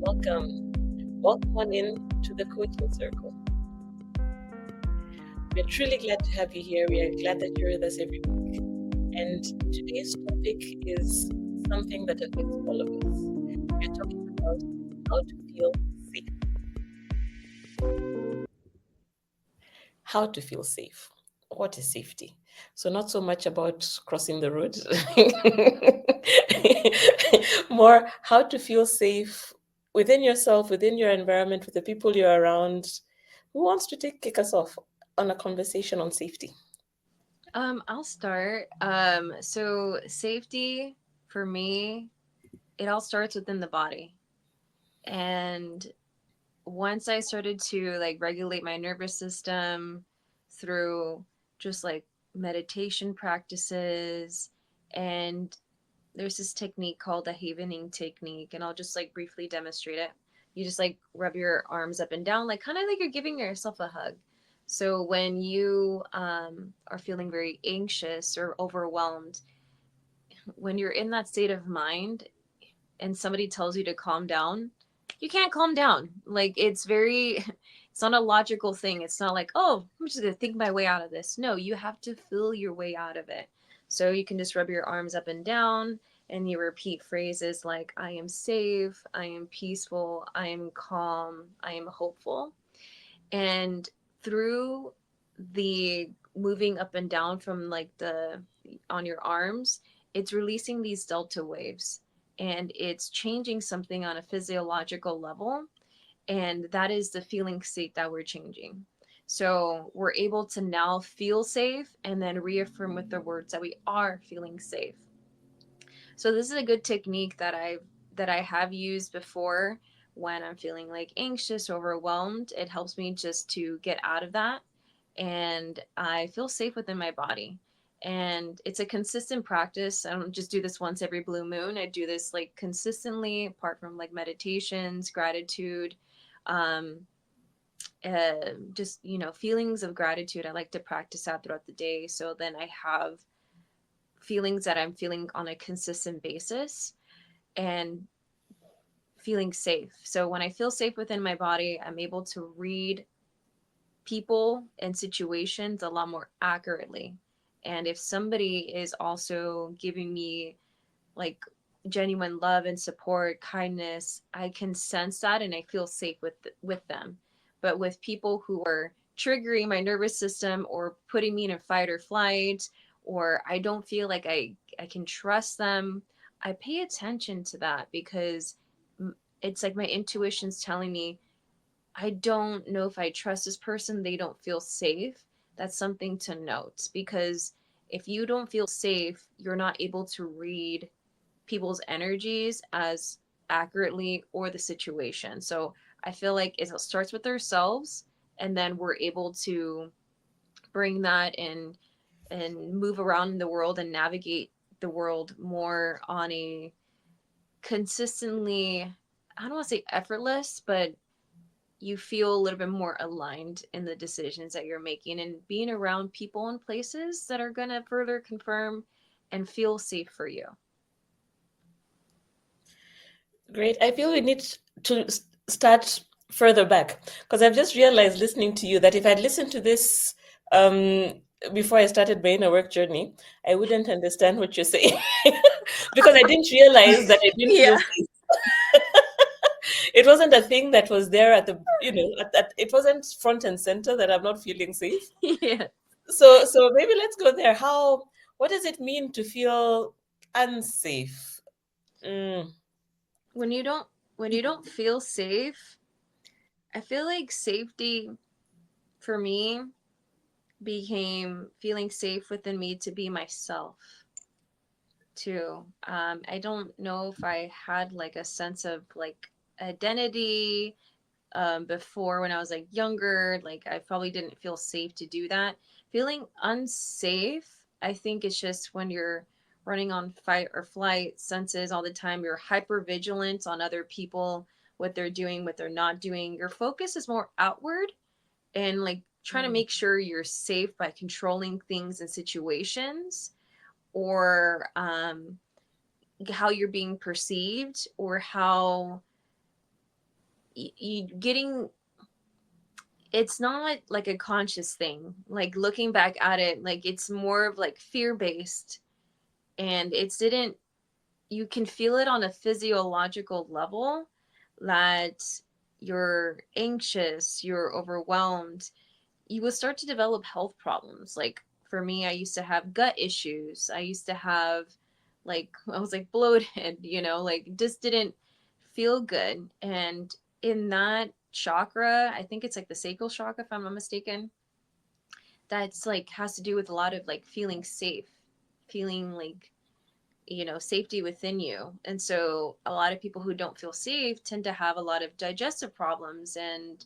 welcome. Welcome on in to the coaching circle. We're truly glad to have you here. We are glad that you're with us every week. And today's topic is something that affects all of us. We're talking about how to feel safe. How to feel safe. What is safety? So, not so much about crossing the road, more how to feel safe within yourself, within your environment, with the people you're around. Who wants to kick us off on a conversation on safety? I'll start. So safety for me, it all starts within the body. And once I started to like regulate my nervous system through just like meditation practices, and there's this technique called the havening technique, and I'll just like briefly demonstrate it. You just like rub your arms up and down, like kind of like you're giving yourself a hug. So when you are feeling very anxious or overwhelmed, when you're in that state of mind and somebody tells you to calm down, you can't calm down. Like it's very, it's not a logical thing. It's not like, oh, I'm just gonna think my way out of this. No, you have to feel your way out of it. So you can just rub your arms up and down and you repeat phrases like, I am safe, I am peaceful, I am calm, I am hopeful. And through the moving up and down from like the on your arms, it's releasing these delta waves and it's changing something on a physiological level, and that is the feeling state that we're changing. So we're able to now feel safe and then reaffirm with the words that we are feeling safe. So this is a good technique that I have used before when I'm feeling like anxious, overwhelmed. It helps me just to get out of that, and I feel safe within my body. And it's a consistent practice. I don't just do this once every blue moon. I do this like consistently, apart from like meditations, gratitude, um, just feelings of gratitude. I like to practice that throughout the day, so then I have feelings that I'm feeling on a consistent basis and feeling safe. So when I feel safe within my body, I'm able to read people and situations a lot more accurately. And if somebody is also giving me like genuine love and support, kindness, I can sense that and I feel safe with them. But with people who are triggering my nervous system or putting me in a fight or flight, or I don't feel like I can trust them, I pay attention to that because it's like my intuition's telling me I don't know if I trust this person, they don't feel safe. That's something to note because if you don't feel safe, you're not able to read people's energies as accurately or the situation. So I feel like it starts with ourselves, and then we're able to bring that in and move around in the world and navigate the world more on a consistently, I don't want to say effortless, but you feel a little bit more aligned in the decisions that you're making and being around people and places that are going to further confirm and feel safe for you. Great. I feel we need to start further back because I've just realized listening to you that if I'd listened to this um, before I started my inner work journey, I wouldn't understand what you're saying because I didn't realize that I didn't Yeah. feel safe. It wasn't a thing that was there at the, it wasn't front and center that I'm not feeling safe. Yeah. So maybe let's go there. What does it mean to feel unsafe? Mm. When you don't when you don't feel safe, I feel like safety for me became feeling safe within me to be myself too. I don't know if I had like a sense of like identity before when I was like younger. Like I probably didn't feel safe to do that. Feeling unsafe, I think it's just when you're running on fight or flight senses all the time. You're hyper vigilant on other people, what they're doing, what they're not doing. Your focus is more outward and like trying to Mm. make sure you're safe by controlling things and situations, or how you're being perceived, or how you getting, it's not like a conscious thing. Like looking back at it, like it's more of like fear based, and it's didn't, you can feel it on a physiological level that you're anxious, you're overwhelmed, you will start to develop health problems. Like for me, I used to have gut issues. I used to have like, I was like bloated, like just didn't feel good. And in that chakra, I think it's like the sacral chakra, if I'm not mistaken, that's like has to do with a lot of like feeling safe, feeling like, safety within you. And so a lot of people who don't feel safe tend to have a lot of digestive problems and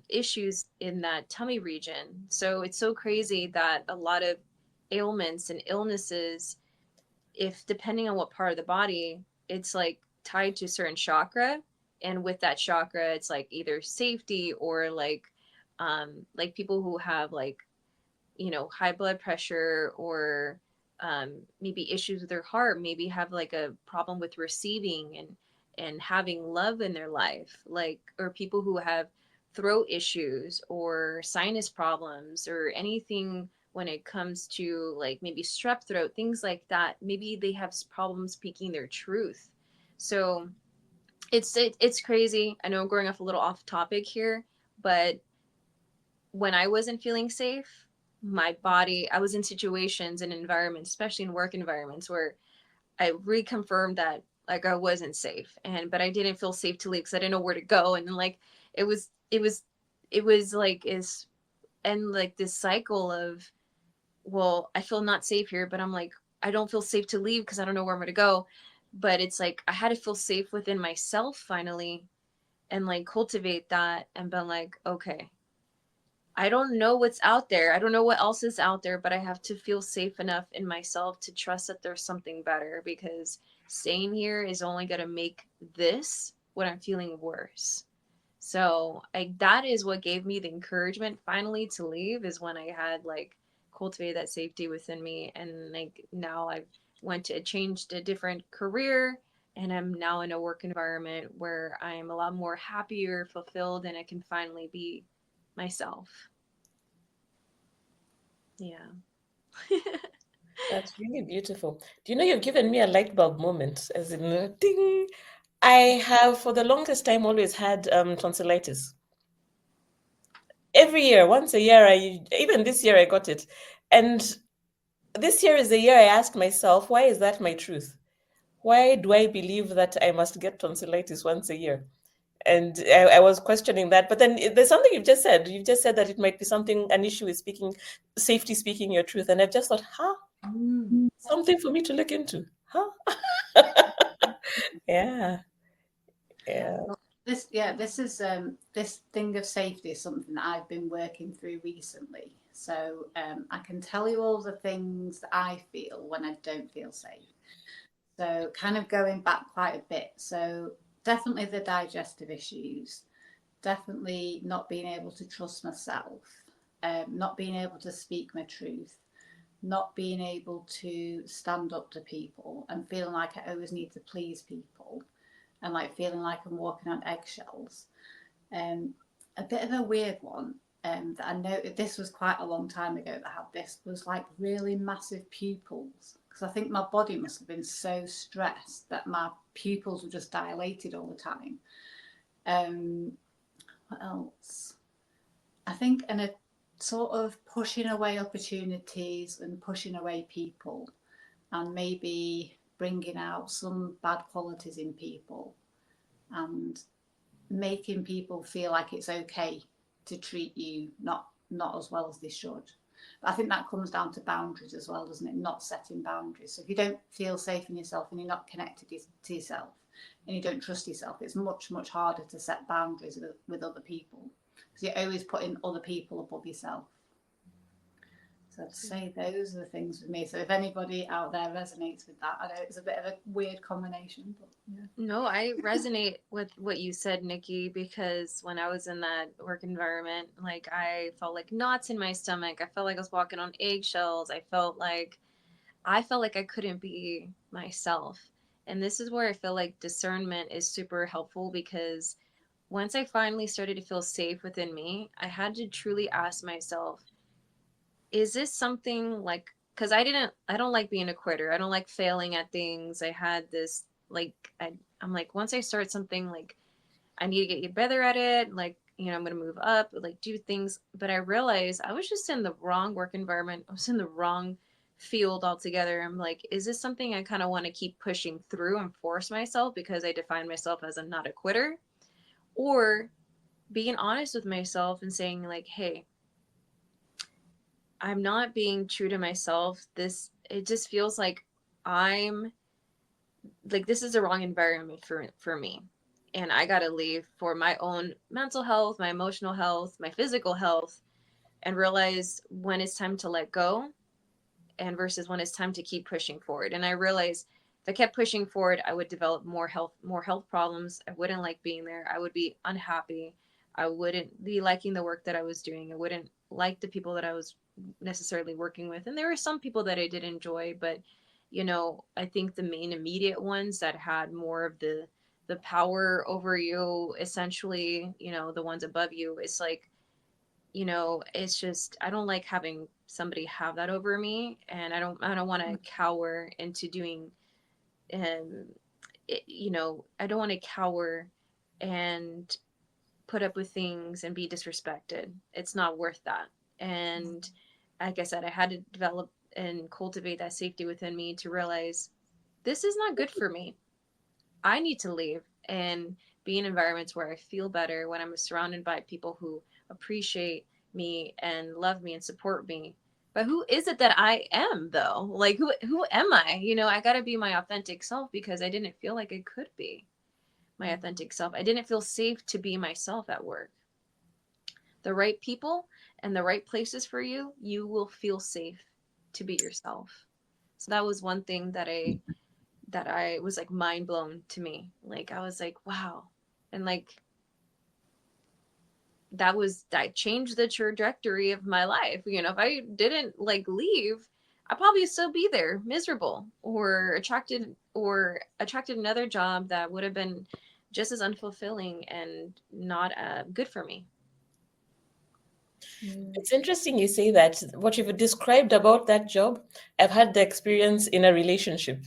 issues in that tummy region. So it's so crazy that a lot of ailments and illnesses, if depending on what part of the body, it's like tied to a certain chakra. And with that chakra, it's like either safety or like people who have like, high blood pressure or maybe issues with their heart, maybe have like a problem with receiving and having love in their life, like, or people who have throat issues or sinus problems or anything when it comes to like maybe strep throat, things like that. Maybe they have problems speaking their truth. So it's crazy. I know I'm going off a little off topic here, but when I wasn't feeling safe, my body, I was in situations and environments, especially in work environments, where I reconfirmed that like I wasn't safe, and but I didn't feel safe to leave because I didn't know where to go. And then like it was it was it was like is and like this cycle of, well, I feel not safe here, but I'm like, I don't feel safe to leave because I don't know where I'm gonna go. But it's like I had to feel safe within myself finally, and like cultivate that and been like, okay, I don't know what's out there. I don't know what else is out there, but I have to feel safe enough in myself to trust that there's something better, because staying here is only going to make this what I'm feeling worse. So that is what gave me the encouragement finally to leave, is when I had like cultivated that safety within me. And like now I've changed a different career, and I'm now in a work environment where I'm a lot more happier, fulfilled, and I can finally be myself. Yeah. That's really beautiful. Do you know you've given me a light bulb moment, as in ding. I have for the longest time always had tonsillitis. Every year, once a year, I even this year I got it. And this year is the year I asked myself, why is that my truth? Why do I believe that I must get tonsillitis once a year? And I was questioning that. But then there's something you've just said. You've just said that it might be something, an issue with speaking, safety, speaking your truth. And I've just thought, huh, something for me to look into. Huh? Yeah, Yeah. yeah. Well, this is this thing of safety is something that I've been working through recently. So I can tell you all the things that I feel when I don't feel safe. So kind of going back quite a bit. So definitely the digestive issues, definitely not being able to trust myself, not being able to speak my truth, not being able to stand up to people and feeling like I always need to please people, and like feeling like I'm walking on eggshells. Um, a bit of a weird one that I know this was quite a long time ago that I had this was like really massive pupils, because I think my body must have been so stressed that my pupils were just dilated all the time. Um, what else? I think and a sort of pushing away opportunities and pushing away people, and maybe bringing out some bad qualities in people, and making people feel like it's okay to treat you not as well as they should. But I think that comes down to boundaries as well, doesn't it? Not setting boundaries. So if you don't feel safe in yourself and you're not connected to yourself and you don't trust yourself, it's much harder to set boundaries with other people, because you're always putting other people above yourself. So I'd say those are the things with me. So if anybody out there resonates with that, I know it's a bit of a weird combination, but yeah. No, I resonate with what you said, Nikki, because when I was in that work environment, like I felt like knots in my stomach. I felt like I was walking on eggshells. I felt like I couldn't be myself. And this is where I feel like discernment is super helpful, because once I finally started to feel safe within me, I had to truly ask myself, is this something like, because I don't like being a quitter. I don't like failing at things. I had this, like, I'm like, once I start something, like, I need to get better at it. Like, I'm going to move up, like, do things. But I realized I was just in the wrong work environment. I was in the wrong field altogether. I'm like, is this something I kind of want to keep pushing through and force myself because I define myself as I'm not a quitter? Or being honest with myself and saying, like, hey, I'm not being true to myself. It just feels like I'm like, this is the wrong environment for me. And I got to leave for my own mental health, my emotional health, my physical health, and realize when it's time to let go and versus when it's time to keep pushing forward. And I realized if I kept pushing forward, I would develop more health problems. I wouldn't like being there. I would be unhappy. I wouldn't be liking the work that I was doing. I wouldn't like the people that I was necessarily working with. And there were some people that I did enjoy, but I think the main immediate ones that had more of the power over you, essentially, the ones above you, it's like, it's just, I don't like having somebody have that over me, and I don't want to cower into doing, um I don't want to cower and put up with things and be disrespected. It's not worth that. And like I said, I had to develop and cultivate that safety within me to realize this is not good for me. I need to leave and be in environments where I feel better, when I'm surrounded by people who appreciate me and love me and support me. But who is it that I am, though? Like, who am I? I got to be my authentic self, because I didn't feel like I could be my authentic self. I didn't feel safe to be myself at work. The right people and the right places for you, you will feel safe to be yourself. So that was one thing that I was like mind blown to me. Like, I was like, wow. And like, that changed the trajectory of my life. If I didn't like leave, I'd probably still be there miserable, or attracted another job that would have been just as unfulfilling and not good for me. It's interesting you say that. What you've described about that job, I've had the experience in a relationship.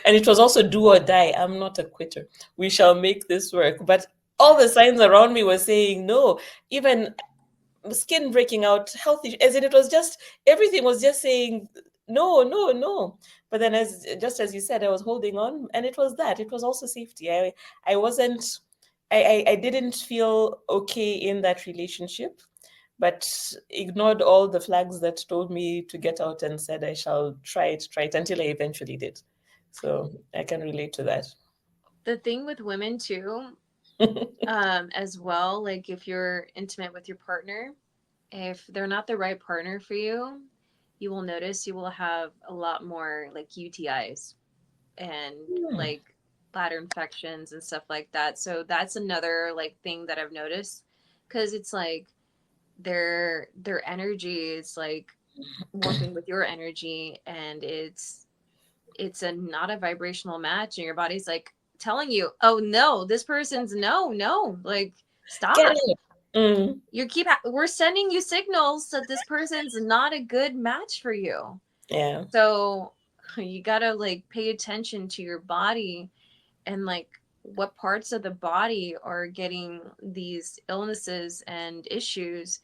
And it was also do or die. I'm not a quitter. We shall make this work. But all the signs around me were saying no. Even skin breaking out, healthy, as in it was just everything was just saying no, no, no. But then, as just as you said, I was holding on, and it was that. It was also safety. I wasn't. I didn't feel okay in that relationship, but ignored all the flags that told me to get out and said I shall try it until I eventually did. So I can relate to that. The thing with women too, as well, like if you're intimate with your partner, if they're not the right partner for you, you will notice you will have a lot more like UTIs and Hmm. like bladder infections and stuff like that. So that's another like thing that I've noticed, because it's like their energy is like warping with your energy, and it's a not a vibrational match, and your body's like telling you, oh no, this person's no, like, Get stop. it. Mm, We're sending you signals that this person's not a good match for you. yeah. So you gotta like pay attention to your body, and like what parts of the body are getting these illnesses and issues,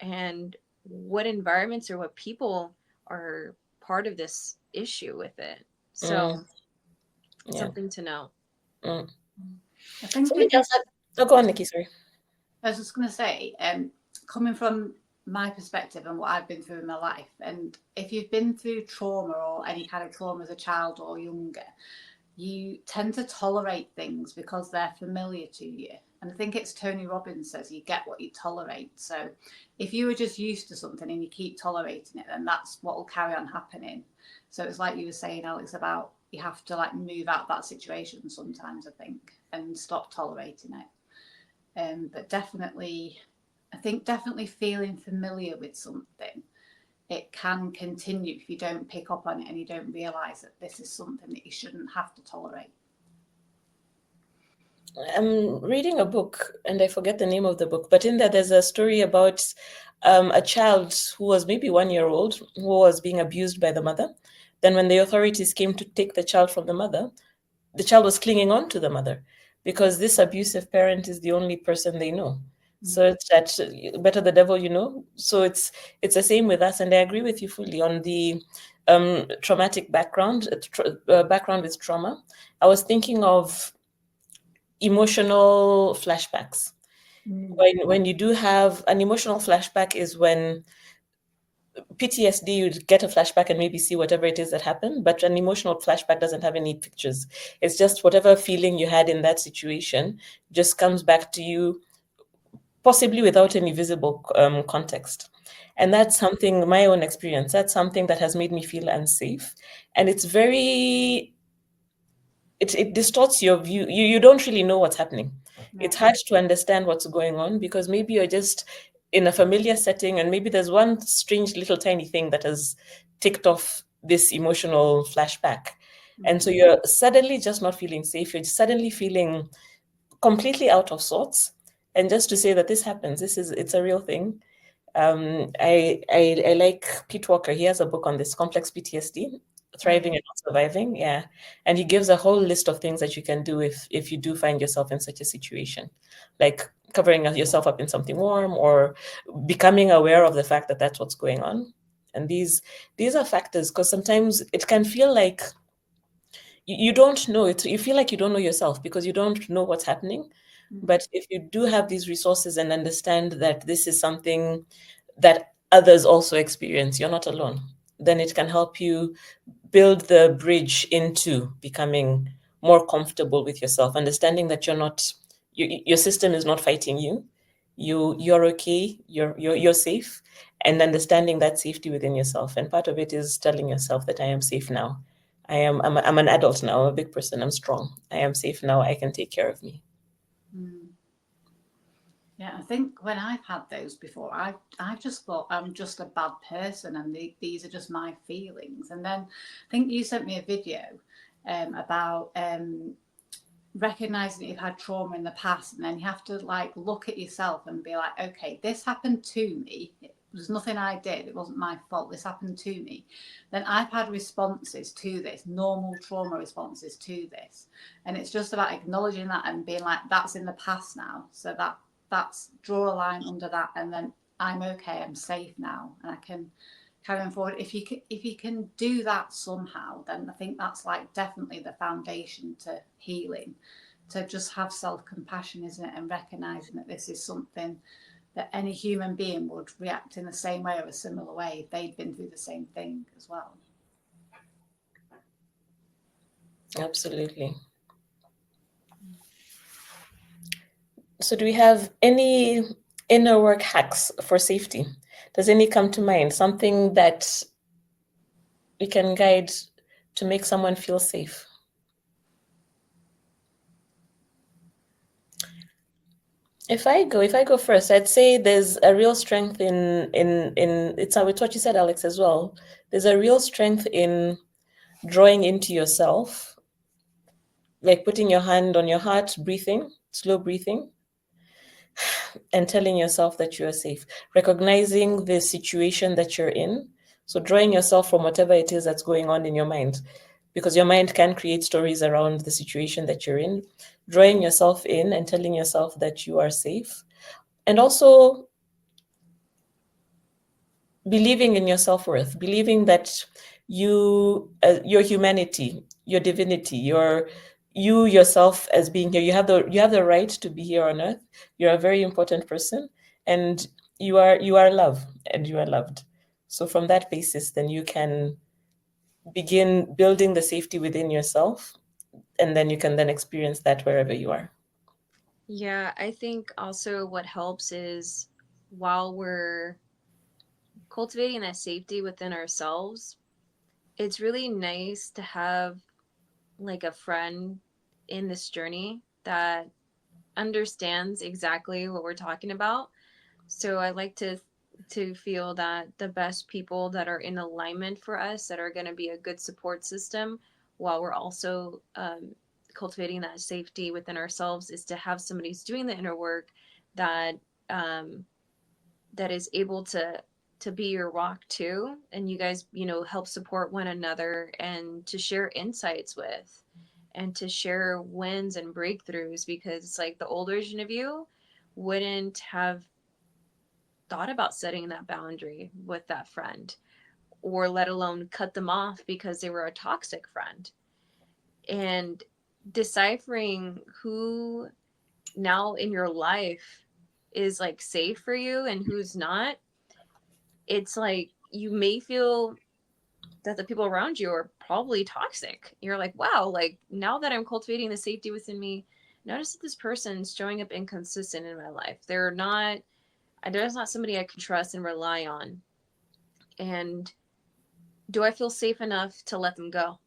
and what environments or what people are part of this issue with it. Mm, So yeah. something to know. Mm. I think Something it else. is. Oh, go on, Nikki. Sorry. I was just going to say, coming from my perspective and what I've been through in my life, and if you've been through trauma or any kind of trauma as a child or younger, you tend to tolerate things because they're familiar to you. And I think it's Tony Robbins says you get what you tolerate. So if you were just used to something and you keep tolerating it, then that's what will carry on happening. So it's like you were saying, Alex, about you have to like move out of that situation sometimes, I think, and stop tolerating it. But definitely, I think definitely feeling familiar with something, it can continue if you don't pick up on it and you don't realise that this is something that you shouldn't have to tolerate. I'm reading a book and I forget the name of the book, but in there there's a story about a child who was maybe 1 year old who was being abused by the mother. Then, when the authorities came to take the child from the child was clinging on to the mother because this abusive parent is the only person they know. So Mm. it's that better the devil you know. So it's the same with us, and I agree with you fully on the traumatic background, background with trauma. I was thinking of emotional flashbacks. Mm. When you do have an emotional flashback is when PTSD, you'd get a flashback and maybe see whatever it is that happened, but an emotional flashback doesn't have any pictures. It's just whatever feeling you had in that situation just comes back to you, possibly without any visible context. And that's something, my own experience, that's something that has made me feel unsafe. And it's very it distorts your view. You don't really know what's happening. It's No. hard to understand what's going on because maybe you're just in a familiar setting and maybe there's one strange little tiny thing that has ticked off this emotional flashback. And so Mm. you're suddenly just not feeling safe. You're suddenly feeling completely out of sorts. And just to say that this happens, it's a real thing. I like Pete Walker. He has a book on this complex PTSD, Oh yeah. thriving and not surviving. Yeah, and he gives a whole list of things that you can do if you do find yourself in such a situation, like covering yourself up in something warm or becoming aware of the fact that that's what's going on. And these are factors because sometimes it can feel like you don't know it. You feel like you don't know yourself because you don't know what's happening. Mm. But if you do have these resources and understand that this is something that others also experience, you're not alone, then it can help you build the bridge into becoming more comfortable with yourself, understanding that your system is not fighting you. You're okay, you're safe, and understanding that safety within yourself. And part of it is telling yourself that I am safe now. I'm an adult now, I'm a big person, I'm strong. I am safe now, I can take care of me. Mm. Yeah, I think when I've had those before, I've just thought I'm just a bad person, and these are just my feelings. And then I think you sent me a video about recognizing that you've had trauma in the past, and then you have to like look at yourself and be like, okay, this happened to me. It was nothing I did. It wasn't my fault. This happened to me. Then I've had responses to this, normal trauma responses to this, and it's just about acknowledging that and being like, that's in the past now. So that's draw a line under that, and then I'm okay. I'm safe now, and I can carrying forward. If you can do that somehow, then I think that's like definitely the foundation to healing. To just have self-compassion, isn't it, and recognizing that this is something that any human being would react in the same way or a similar way if they'd been through the same thing as well. Absolutely. So, do we have any inner work hacks for safety? Does any come to mind? Something that we can guide to make someone feel safe? If I go first, I'd say there's a real strength in it's with what you said, Alex, as well. There's a real strength in drawing into yourself, like putting your hand on your heart, breathing, slow breathing, and telling yourself that you are safe, recognizing the situation that you're in. So drawing yourself from whatever it is that's going on in your mind, because your mind can create stories around the situation that you're in, drawing yourself in and telling yourself that you are safe. And also believing in your self-worth, believing that your humanity, your divinity, you yourself as being here, you have the right to be here on earth. You're a very important person, and you are love, and you are loved. So from that basis, then you can begin building the safety within yourself, and then you can then experience that wherever you are. Yeah, I think also what helps is while we're cultivating that safety within ourselves, it's really nice to have like a friend in this journey that understands exactly what we're talking about. So I like to feel that the best people that are in alignment for us, that are going to be a good support system while we're also cultivating that safety within ourselves is to have somebody who's doing the inner work that um, that is able to be your rock too, and you guys, you know, help support one another and to share insights with and to share wins and breakthroughs, because it's like the old version of you wouldn't have thought about setting that boundary with that friend, or let alone cut them off because they were a toxic friend. And deciphering who now in your life is like safe for you and who's not, it's like you may feel that the people around you are probably toxic. You're like, wow, like now that I'm cultivating the safety within me, notice that this person's showing up inconsistent in my life. There's not somebody I can trust and rely on. And do I feel safe enough to let them go?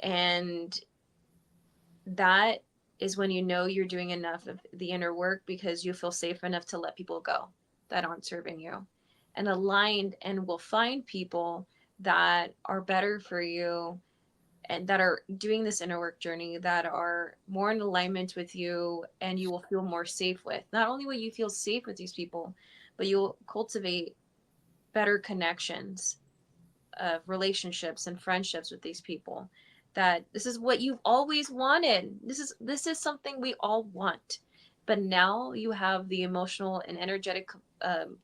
And that is when you know you're doing enough of the inner work, because you feel safe enough to let people go that aren't serving you, and aligned, and will find people that are better for you and that are doing this inner work journey, that are more in alignment with you, and you will feel more safe with. Not only will you feel safe with these people, but you'll cultivate better connections of relationships and friendships with these people. That this is what you've always wanted. This is something we all want, but now you have the emotional and energetic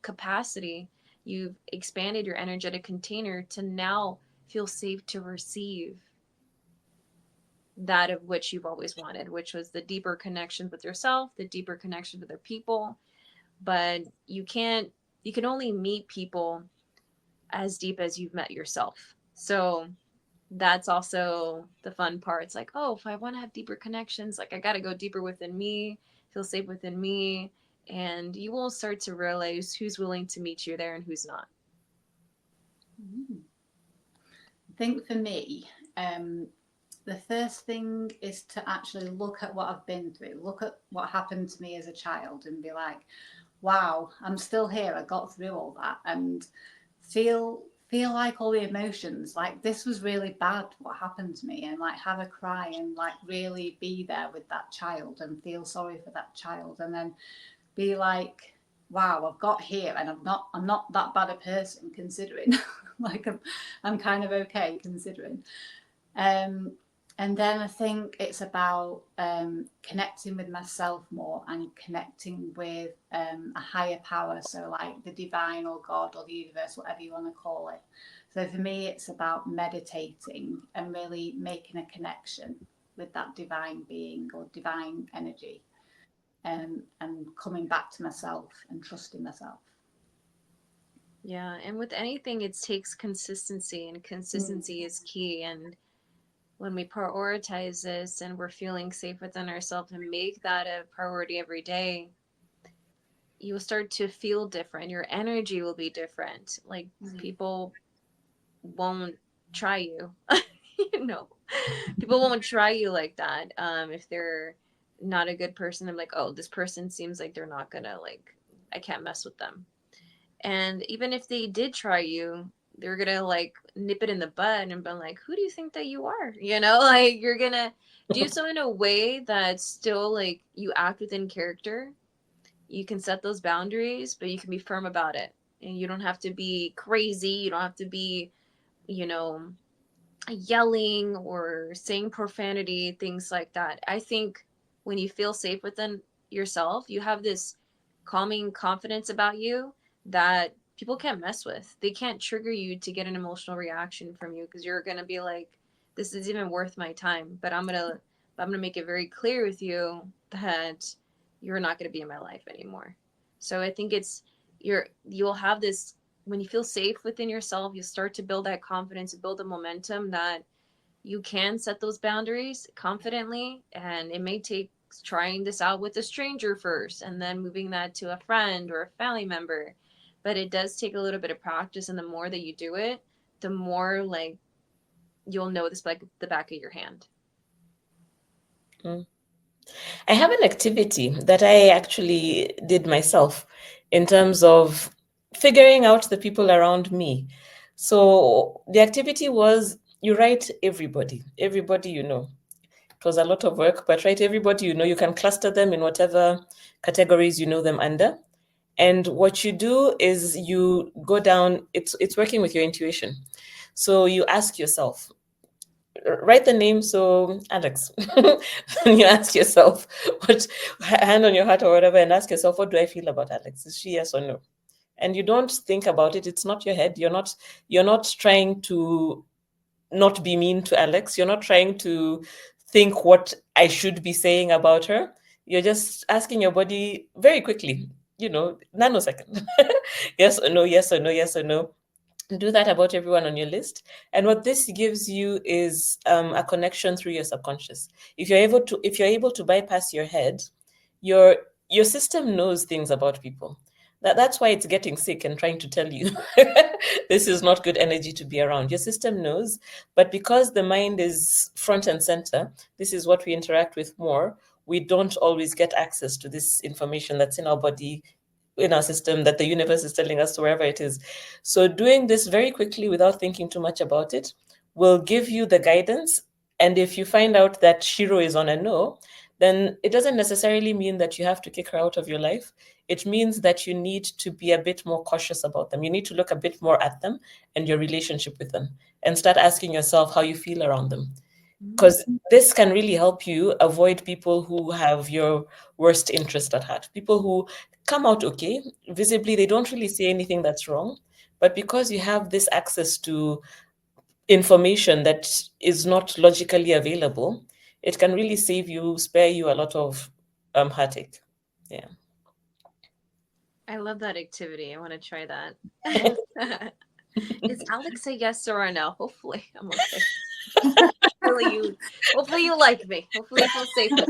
capacity. You've expanded your energetic container to now feel safe to receive that of which you've always wanted, which was the deeper connection with yourself, the deeper connection with other people. But you can only meet people as deep as you've met yourself. So that's also the fun part. It's like, oh, if I want to have deeper connections, like I got to go deeper within me, feel safe within me, and you will start to realize who's willing to meet you there and who's not. I think for me, the first thing is to actually look at what I've been through, look at what happened to me as a child, and be like, wow, I'm still here. I got through all that, and feel like all the emotions, like this was really bad what happened to me, and like have a cry and like really be there with that child and feel sorry for that child, and then be like, wow, I've got here, and I'm not that bad a person considering. Like I'm kind of okay considering. And then I think it's about connecting with myself more and connecting with a higher power. So like the divine or God or the universe, whatever you want to call it. So for me, it's about meditating and really making a connection with that divine being or divine energy, and coming back to myself and trusting myself. Yeah, and with anything, it takes consistency, and consistency is key. And when we prioritize this and we're feeling safe within ourselves and make that a priority every day, you'll start to feel different. Your energy will be different. Like people won't try you, you know, people won't try you like that. If they're not a good person, I'm like, oh, this person seems like they're not gonna like, I can't mess with them. And even if they did try you, they're gonna like nip it in the bud and be like, who do you think that you are? You know, like you're gonna do so in a way that still like you act within character. You can set those boundaries, but you can be firm about it. And you don't have to be crazy. You don't have to be, you know, yelling or saying profanity, things like that. I think when you feel safe within yourself, you have this calming confidence about you that people can't mess with. They can't trigger you to get an emotional reaction from you, because you're going to be like, this is even worth my time, but I'm going to make it very clear with you that you're not going to be in my life anymore. So I think you'll have this, when you feel safe within yourself, you start to build that confidence, build a momentum that you can set those boundaries confidently. And it may take trying this out with a stranger first and then moving that to a friend or a family member. But it does take a little bit of practice. And the more that you do it, the more like you'll know this like the back of your hand. Mm. I have an activity that I actually did myself in terms of figuring out the people around me. So the activity was you write everybody you know. It was a lot of work, but right, everybody, you can cluster them in whatever categories you know them under. And what you do is you go down, it's working with your intuition. So you ask yourself, write the name. So Alex, and you ask yourself, what, hand on your heart or whatever, and ask yourself, what do I feel about Alex? Is she yes or no? And you don't think about it. It's not your head. You're not trying to not be mean to Alex. You're not trying to think what I should be saying about her. You're just asking your body very quickly, nanosecond. Yes or no, yes or no, yes or no. Do that about everyone on your list. And what this gives you is a connection through your subconscious. If you're able to bypass your head, your your system knows things about people. That's why it's getting sick and trying to tell you this is not good energy to be around. Your system knows, but because the mind is front and center, this is what we interact with more. We don't always get access to this information that's in our body, in our system, that the universe is telling us, wherever it is. So doing this very quickly without thinking too much about it will give you the guidance. And if you find out that Shiro is on a no, then it doesn't necessarily mean that you have to kick her out of your life. It means that you need to be a bit more cautious about them. You need to look a bit more at them and your relationship with them, and start asking yourself how you feel around them. Because this can really help you avoid people who have your worst interest at heart. People who come out okay, visibly, they don't really say anything that's wrong. But because you have this access to information that is not logically available, it can really spare you a lot of heartache. Yeah. I love that activity. I want to try that. Is Alex a yes or a no? Hopefully, I'm okay. Hopefully you like me. Hopefully you feel safe with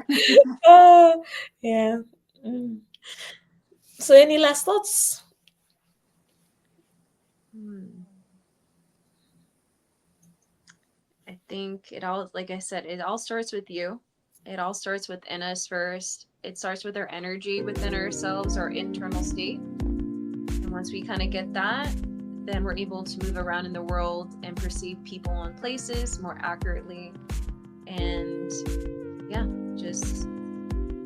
me. Oh, yeah. So any last thoughts? I think it all, like I said, it all starts with you. It all starts within us first. It starts with our energy within ourselves, our internal state. And once we kind of get that, then we're able to move around in the world and perceive people and places more accurately. And yeah, just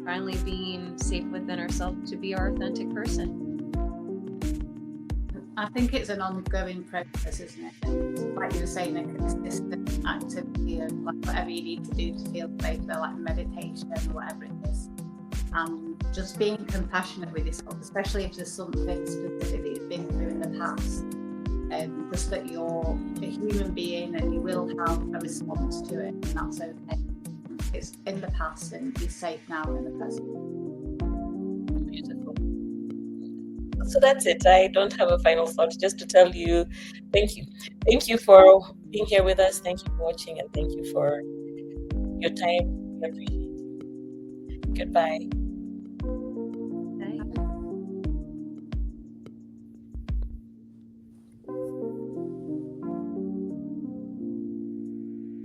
finally being safe within ourselves to be our authentic person. I think it's an ongoing process, isn't it? Like you were saying, a consistent activity of like whatever you need to do to feel safe, like meditation or whatever it is. And just being compassionate with yourself, especially if there's something specific that you've been through in the past. Just that you're a human being and you will have a response to it, and that's okay. It's in the past and you're safe now in the present. Beautiful. So that's it. I don't have a final thought, just to tell you thank you. Thank you for being here with us. Thank you for watching, and thank you for your time. We appreciate it. Goodbye.